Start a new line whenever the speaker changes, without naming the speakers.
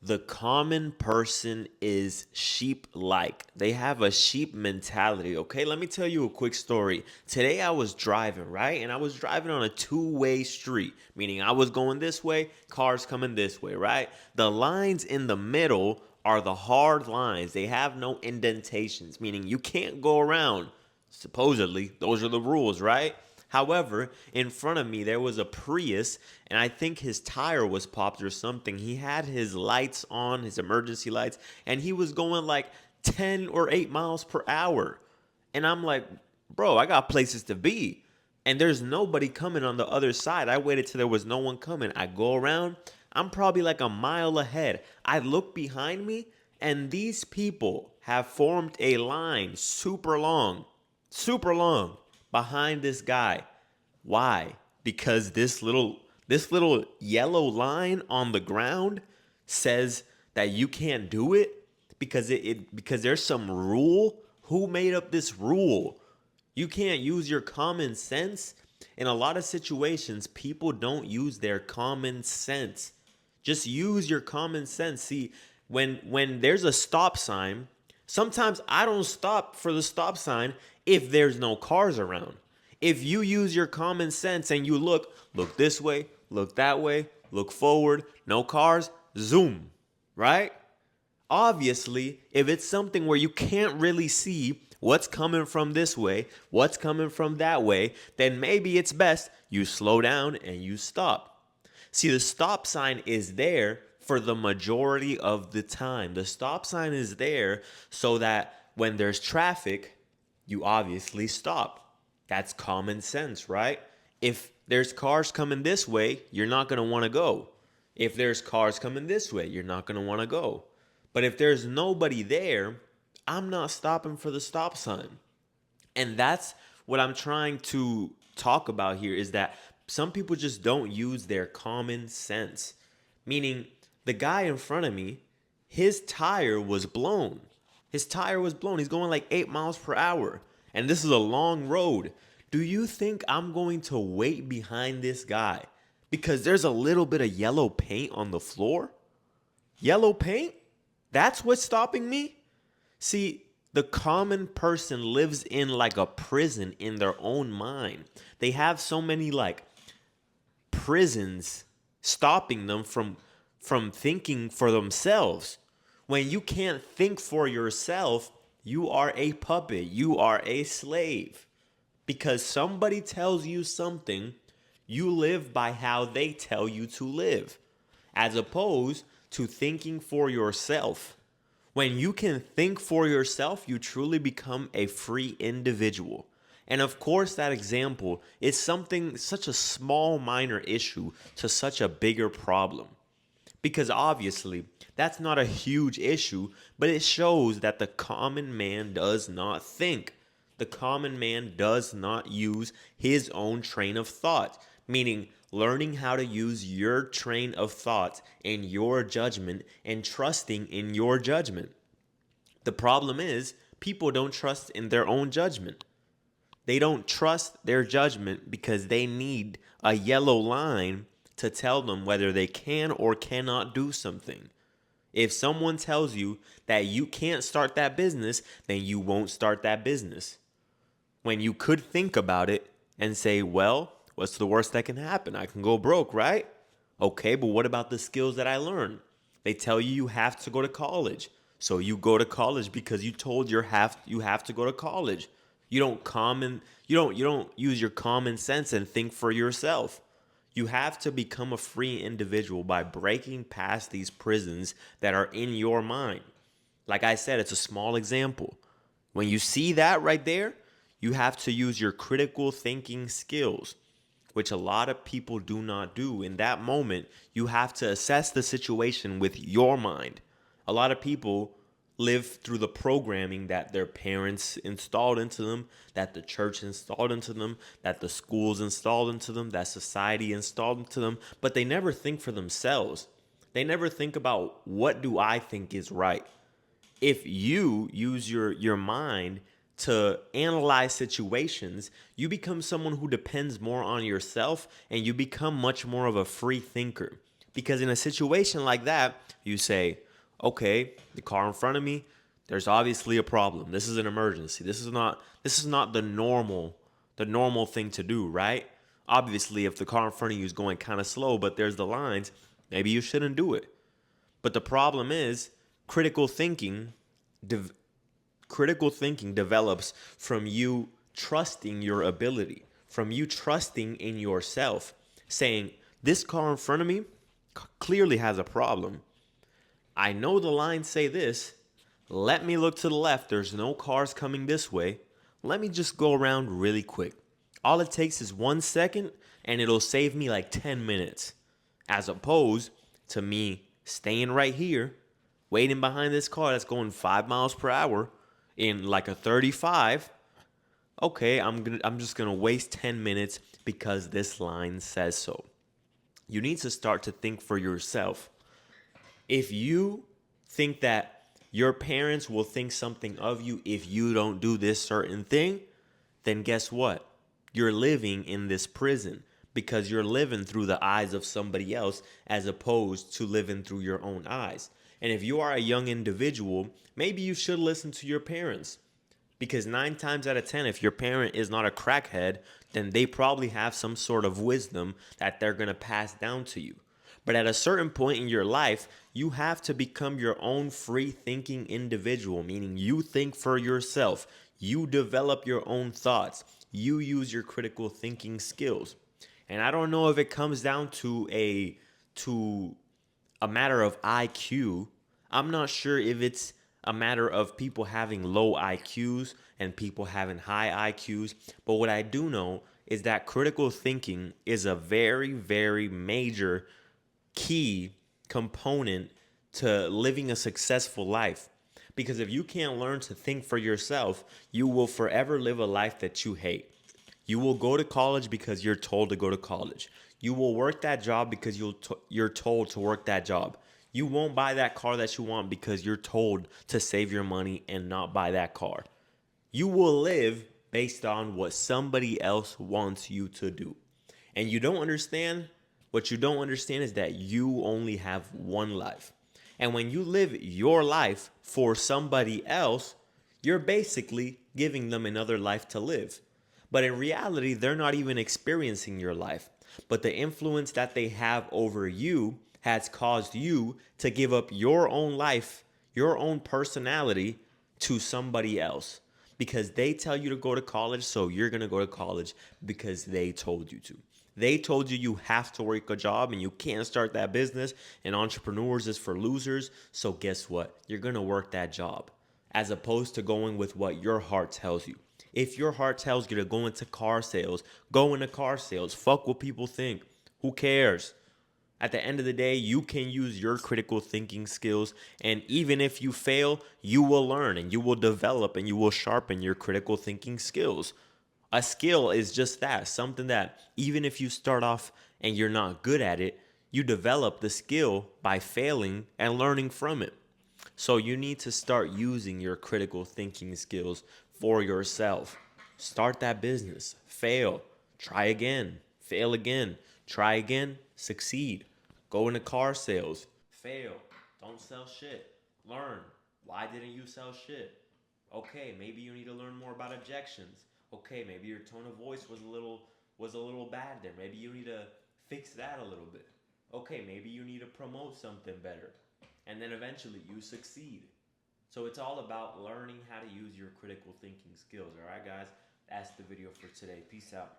The common person is sheep like. They have a sheep mentality. Okay, let me tell you a quick story. Today I was driving, right? And I was driving on a two-way street, meaning I was going this way, cars coming this way, right? The lines in the middle are the hard lines. They have no indentations, meaning you can't go around. Supposedly, those are the rules, right? However, in front of me there was a Prius, and I think his tire was popped or something. He had his lights on, his emergency lights, and he was going like 10 or 8 miles per hour. And I'm like, bro, I got places to be. And there's nobody coming on the other side. I waited till there was no one coming. I go around, I'm probably like a mile ahead. I look behind me, and these people have formed a line super long behind this guy. Why? Because this little yellow line on the ground says that you can't do it because there's some rule. Who made up this rule? You can't use your common sense. In a lot of situations, people don't use their common sense. Just use your common sense. See, when there's a stop sign, sometimes I don't stop for the stop sign if there's no cars around. If you use your common sense and you look this way, look that way, look forward, no cars, zoom, right? Obviously, if it's something where you can't really see what's coming from this way, what's coming from that way, then maybe it's best you slow down and you stop. See, the stop sign is there for the majority of the time. The stop sign is there so that when there's traffic, you obviously stop. That's common sense, right? If there's cars coming this way, you're not going to want to go. If there's cars coming this way, you're not going to want to go. But if there's nobody there, I'm not stopping for the stop sign. And that's what I'm trying to talk about here is that some people just don't use their common sense. Meaning, the guy in front of me, his tire was blown. His tire was blown. He's going like 8 miles per hour. And this is a long road. Do you think I'm going to wait behind this guy because there's a little bit of yellow paint on the floor? Yellow paint? That's what's stopping me? See, the common person lives in like a prison in their own mind. They have so many like prisons stopping them from thinking for themselves. When you can't think for yourself, you are a puppet, you are a slave. Because somebody tells you something, you live by how they tell you to live, as opposed to thinking for yourself. When you can think for yourself, you truly become a free individual. And of course, that example is something, such a small, minor issue to such a bigger problem. Because obviously, that's not a huge issue, but it shows that the common man does not think. The common man does not use his own train of thought, meaning learning how to use your train of thought and your judgment and trusting in your judgment. The problem is, people don't trust in their own judgment. They don't trust their judgment because they need a yellow line to tell them whether they can or cannot do something. If someone tells you that you can't start that business, then you won't start that business. When you could think about it and say, well, what's the worst that can happen? I can go broke, right? Okay, but what about the skills that I learned? They tell you you have to go to college. So you go to college because you told you have to go to college. You don't use your common sense and think for yourself. You have to become a free individual by breaking past these prisons that are in your mind. Like I said, it's a small example. When you see that right there, you have to use your critical thinking skills, which a lot of people do not do. In that moment, you have to assess the situation with your mind. A lot of people live through the programming that their parents installed into them, that the church installed into them, that the schools installed into them, that society installed into them, but they never think for themselves. They never think about, what do I think is right? If you use your mind to analyze situations, you become someone who depends more on yourself and you become much more of a free thinker. Because in a situation like that, you say, okay, the car in front of me, there's obviously a problem. This is an emergency. This is not the normal thing to do, right? Obviously, if the car in front of you is going kind of slow, but there's the lines, maybe you shouldn't do it. But the problem is critical thinking dev- critical thinking develops from you trusting your ability, from you trusting in yourself, saying, this car in front of me clearly has a problem. I know the lines say this. Let me look to the left. There's no cars coming this way. Let me just go around really quick. All it takes is 1 second and it'll save me like 10 minutes. As opposed to me staying right here, waiting behind this car that's going 5 miles per hour in like a 35. Okay, I'm just going to waste 10 minutes because this line says so. You need to start to think for yourself. If you think that your parents will think something of you if you don't do this certain thing, then guess what? You're living in this prison because you're living through the eyes of somebody else as opposed to living through your own eyes. And if you are a young individual, maybe you should listen to your parents. Because 9 times out of 10, if your parent is not a crackhead, then they probably have some sort of wisdom that they're going to pass down to you. But at a certain point in your life, you have to become your own free thinking individual, meaning you think for yourself, you develop your own thoughts, you use your critical thinking skills. And I don't know if it comes down to a matter of IQ. I'm not sure if it's a matter of people having low IQs and people having high IQs. But what I do know is that critical thinking is a very, very major key component to living a successful life. Because if you can't learn to think for yourself, you will forever live a life that you hate. You will go to college because you're told to go to college. You will work that job because you're told to work that job. You won't buy that car that you want because you're told to save your money and not buy that car. You will live based on what somebody else wants you to do. And what you don't understand is that you only have one life. And when you live your life for somebody else, you're basically giving them another life to live. But in reality, they're not even experiencing your life. But the influence that they have over you has caused you to give up your own life, your own personality to somebody else. Because they tell you to go to college, so you're going to go to college because they told you to. They told you you have to work a job and you can't start that business, and entrepreneurs is for losers. So guess what? You're going to work that job as opposed to going with what your heart tells you. If your heart tells you to go into car sales, go into car sales. Fuck what people think. Who cares? At the end of the day, you can use your critical thinking skills. And even if you fail, you will learn and you will develop and you will sharpen your critical thinking skills. A skill is just that, something that even if you start off and you're not good at it, you develop the skill by failing and learning from it. So you need to start using your critical thinking skills for yourself. Start that business, fail, try again, fail again, try again, succeed. Go into car sales, fail, don't sell shit, learn. Why didn't you sell shit? Okay, maybe you need to learn more about objections. Okay, maybe your tone of voice was a little bad there. Maybe you need to fix that a little bit. Okay, maybe you need to promote something better. And then eventually you succeed. So it's all about learning how to use your critical thinking skills. All right, guys? That's the video for today. Peace out.